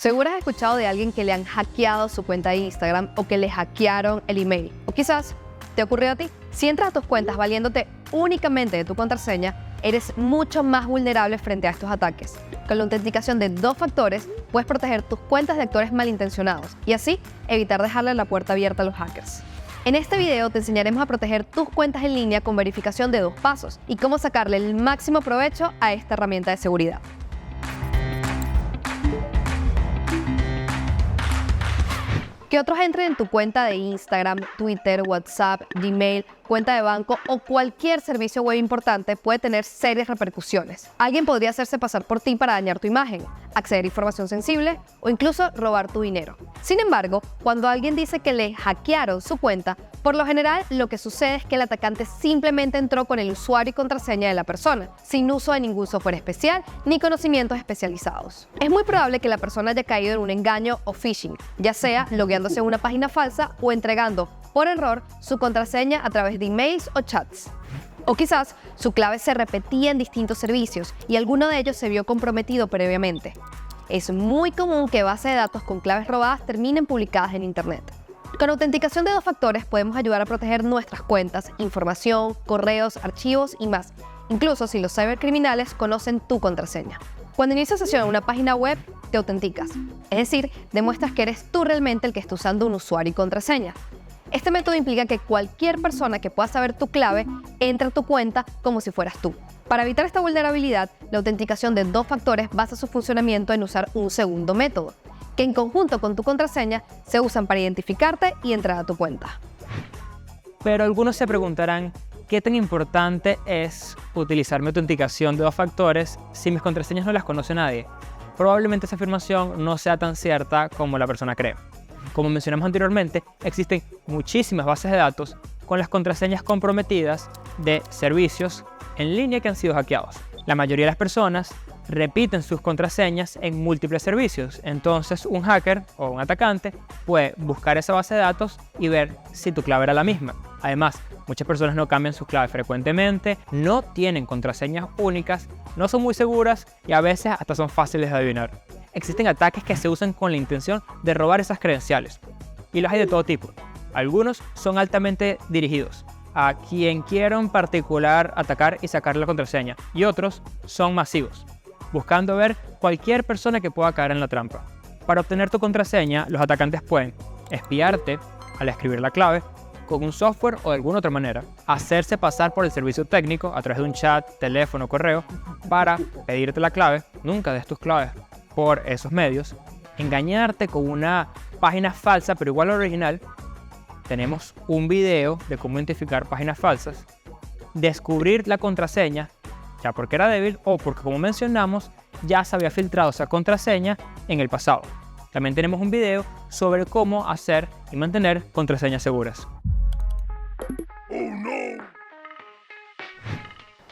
Seguro has escuchado de alguien que le han hackeado su cuenta de Instagram o que le hackearon el email. O quizás te ocurrió a ti. Si entras a tus cuentas valiéndote únicamente de tu contraseña, eres mucho más vulnerable frente a estos ataques. Con la autenticación de 2 factores, puedes proteger tus cuentas de actores malintencionados y así evitar dejarle la puerta abierta a los hackers. En este video te enseñaremos a proteger tus cuentas en línea con verificación de 2 pasos y cómo sacarle el máximo provecho a esta herramienta de seguridad. Que otros entren en tu cuenta de Instagram, Twitter, WhatsApp, Gmail, cuenta de banco o cualquier servicio web importante puede tener serias repercusiones. Alguien podría hacerse pasar por ti para dañar tu imagen, acceder a información sensible o incluso robar tu dinero. Sin embargo, cuando alguien dice que le hackearon su cuenta, por lo general lo que sucede es que el atacante simplemente entró con el usuario y contraseña de la persona, sin uso de ningún software especial ni conocimientos especializados. Es muy probable que la persona haya caído en un engaño o phishing, ya sea logueándose en una página falsa o entregando por error su contraseña a través de emails o chats. O quizás su clave se repetía en distintos servicios y alguno de ellos se vio comprometido previamente. Es muy común que bases de datos con claves robadas terminen publicadas en Internet. Con autenticación de 2 factores podemos ayudar a proteger nuestras cuentas, información, correos, archivos y más, incluso si los cibercriminales conocen tu contraseña. Cuando inicias sesión en una página web, te autenticas, es decir, demuestras que eres tú realmente el que está usando un usuario y contraseña. Este método implica que cualquier persona que pueda saber tu clave entra a tu cuenta como si fueras tú. Para evitar esta vulnerabilidad, la autenticación de 2 factores basa su funcionamiento en usar un segundo método, que en conjunto con tu contraseña se usan para identificarte y entrar a tu cuenta. Pero algunos se preguntarán, ¿qué tan importante es utilizar mi autenticación de 2 factores si mis contraseñas no las conoce nadie? Probablemente esa afirmación no sea tan cierta como la persona cree. Como mencionamos anteriormente, existen muchísimas bases de datos con las contraseñas comprometidas de servicios en línea que han sido hackeados. La mayoría de las personas repiten sus contraseñas en múltiples servicios, entonces un hacker o un atacante puede buscar esa base de datos y ver si tu clave era la misma. Además, muchas personas no cambian sus claves frecuentemente, no tienen contraseñas únicas, no son muy seguras y a veces hasta son fáciles de adivinar. Existen ataques que se usan con la intención de robar esas credenciales y los hay de todo tipo. Algunos son altamente dirigidos a quien quiera en particular atacar y sacar la contraseña, y otros son masivos, buscando ver cualquier persona que pueda caer en la trampa. Para obtener tu contraseña, los atacantes pueden espiarte al escribir la clave con un software o de alguna otra manera, hacerse pasar por el servicio técnico a través de un chat, teléfono o correo para pedirte la clave. Nunca des tus claves por esos medios, engañarte con una página falsa pero igual a la original. Tenemos un video de cómo identificar páginas falsas, descubrir la contraseña ya porque era débil o porque, como mencionamos, ya se había filtrado esa contraseña en el pasado. También tenemos un video sobre cómo hacer y mantener contraseñas seguras.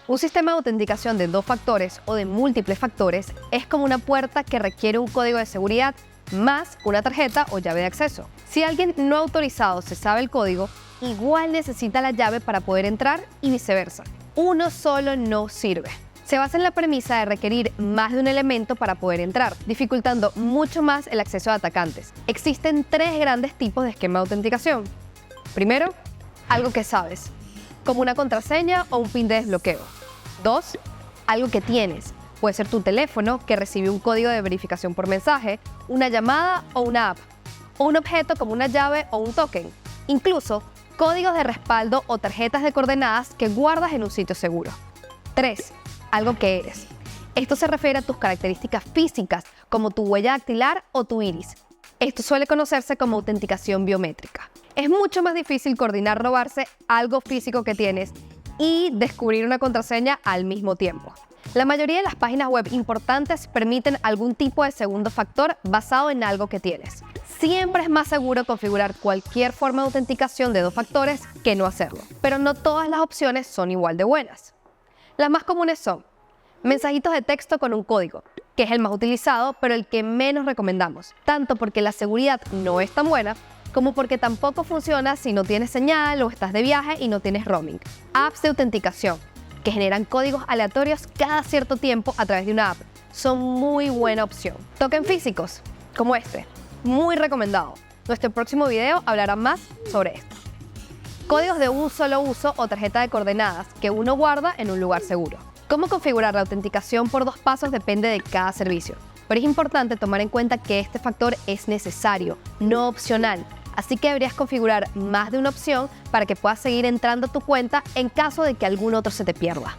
Un sistema de autenticación de 2 factores o de múltiples factores es como una puerta que requiere un código de seguridad más una tarjeta o llave de acceso. Si alguien no autorizado se sabe el código, igual necesita la llave para poder entrar y viceversa. Uno solo no sirve. Se basa en la premisa de requerir más de un elemento para poder entrar, dificultando mucho más el acceso de atacantes. Existen 3 grandes tipos de esquema de autenticación. Primero, algo que sabes, como una contraseña o un PIN de desbloqueo. 2, algo que tienes. Puede ser tu teléfono, que recibe un código de verificación por mensaje, una llamada o una app. O un objeto como una llave o un token. Incluso, códigos de respaldo o tarjetas de coordenadas que guardas en un sitio seguro. 3, algo que eres. Esto se refiere a tus características físicas, como tu huella dactilar o tu iris. Esto suele conocerse como autenticación biométrica. Es mucho más difícil coordinar robarse algo físico que tienes y descubrir una contraseña al mismo tiempo. La mayoría de las páginas web importantes permiten algún tipo de segundo factor basado en algo que tienes. Siempre es más seguro configurar cualquier forma de autenticación de 2 factores que no hacerlo, pero no todas las opciones son igual de buenas. Las más comunes son mensajitos de texto con un código, que es el más utilizado, pero el que menos recomendamos, tanto porque la seguridad no es tan buena, como porque tampoco funciona si no tienes señal o estás de viaje y no tienes roaming. Apps de autenticación, que generan códigos aleatorios cada cierto tiempo a través de una app, son muy buena opción. Tokens físicos, como este. Muy recomendado. Nuestro próximo video hablará más sobre esto. Códigos de un solo uso o tarjeta de coordenadas que uno guarda en un lugar seguro. Cómo configurar la autenticación por 2 pasos depende de cada servicio, pero es importante tomar en cuenta que este factor es necesario, no opcional, así que deberías configurar más de una opción para que puedas seguir entrando a tu cuenta en caso de que algún otro se te pierda.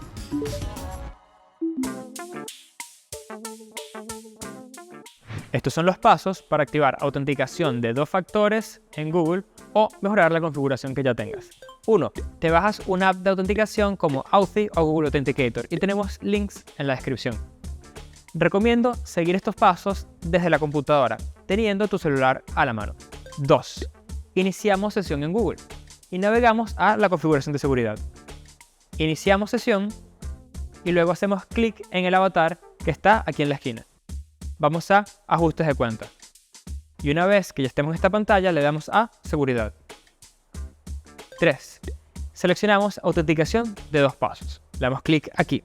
Estos son los pasos para activar autenticación de 2 factores en Google o mejorar la configuración que ya tengas. 1. Te bajas una app de autenticación como Authy o Google Authenticator y tenemos links en la descripción. Recomiendo seguir estos pasos desde la computadora, teniendo tu celular a la mano. 2. Iniciamos sesión en Google y navegamos a la configuración de seguridad. Iniciamos sesión y luego hacemos clic en el avatar que está aquí en la esquina. Vamos a ajustes de cuenta. Y una vez que ya estemos en esta pantalla, le damos a seguridad. 3. Seleccionamos autenticación de 2 pasos. Le damos clic aquí.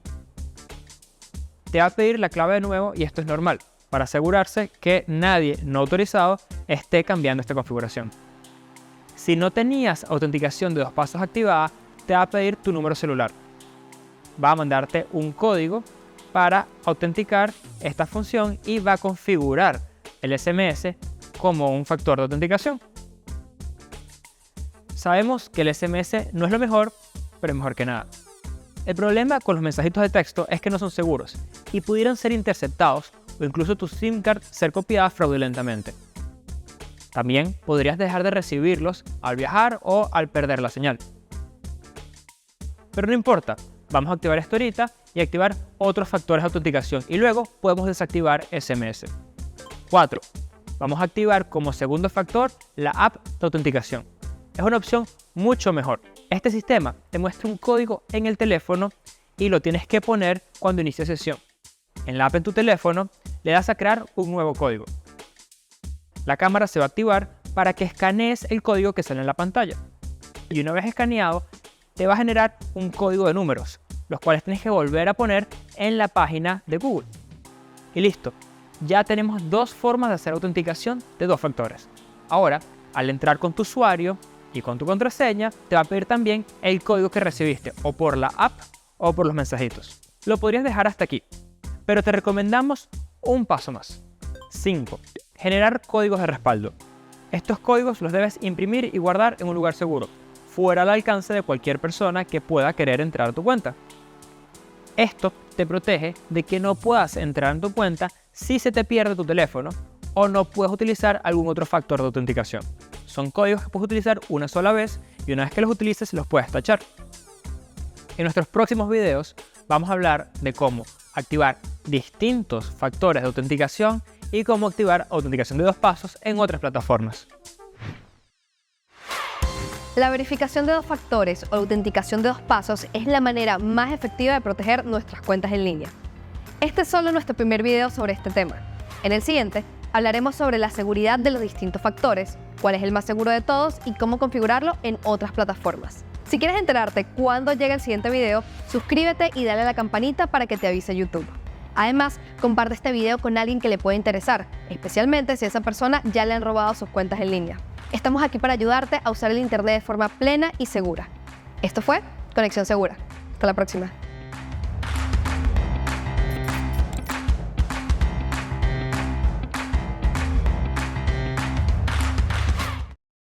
Te va a pedir la clave de nuevo y esto es normal, para asegurarse que nadie no autorizado esté cambiando esta configuración. Si no tenías autenticación de 2 pasos activada, te va a pedir tu número celular. Va a mandarte un código para autenticar esta función y va a configurar el SMS como un factor de autenticación. Sabemos que el SMS no es lo mejor, pero es mejor que nada. El problema con los mensajitos de texto es que no son seguros y pudieran ser interceptados o incluso tu SIM card ser copiada fraudulentamente. También podrías dejar de recibirlos al viajar o al perder la señal. Pero no importa, vamos a activar esto ahorita y activar otros factores de autenticación y luego podemos desactivar SMS. 4. Vamos a activar como segundo factor la app de autenticación. Es una opción mucho mejor. Este sistema te muestra un código en el teléfono y lo tienes que poner cuando inicie sesión. En la app en tu teléfono le das a crear un nuevo código. La cámara se va a activar para que escanees el código que sale en la pantalla. Y una vez escaneado, te va a generar un código de números, los cuales tienes que volver a poner en la página de Google. Y listo, ya tenemos 2 formas de hacer autenticación de 2 factores. Ahora, al entrar con tu usuario y con tu contraseña, te va a pedir también el código que recibiste, o por la app o por los mensajitos. Lo podrías dejar hasta aquí, pero te recomendamos un paso más. 5. Generar códigos de respaldo. Estos códigos los debes imprimir y guardar en un lugar seguro, fuera al alcance de cualquier persona que pueda querer entrar a tu cuenta. Esto te protege de que no puedas entrar en tu cuenta si se te pierde tu teléfono o no puedes utilizar algún otro factor de autenticación. Son códigos que puedes utilizar una sola vez y una vez que los utilices los puedes tachar. En nuestros próximos videos vamos a hablar de cómo activar distintos factores de autenticación y cómo activar autenticación de 2 pasos en otras plataformas. La verificación de 2 factores o autenticación de 2 pasos es la manera más efectiva de proteger nuestras cuentas en línea. Este es solo nuestro primer video sobre este tema. En el siguiente, hablaremos sobre la seguridad de los distintos factores, cuál es el más seguro de todos y cómo configurarlo en otras plataformas. Si quieres enterarte cuándo llega el siguiente video, suscríbete y dale a la campanita para que te avise YouTube. Además, comparte este video con alguien que le pueda interesar, especialmente si a esa persona ya le han robado sus cuentas en línea. Estamos aquí para ayudarte a usar el internet de forma plena y segura. Esto fue Conexión Segura. Hasta la próxima.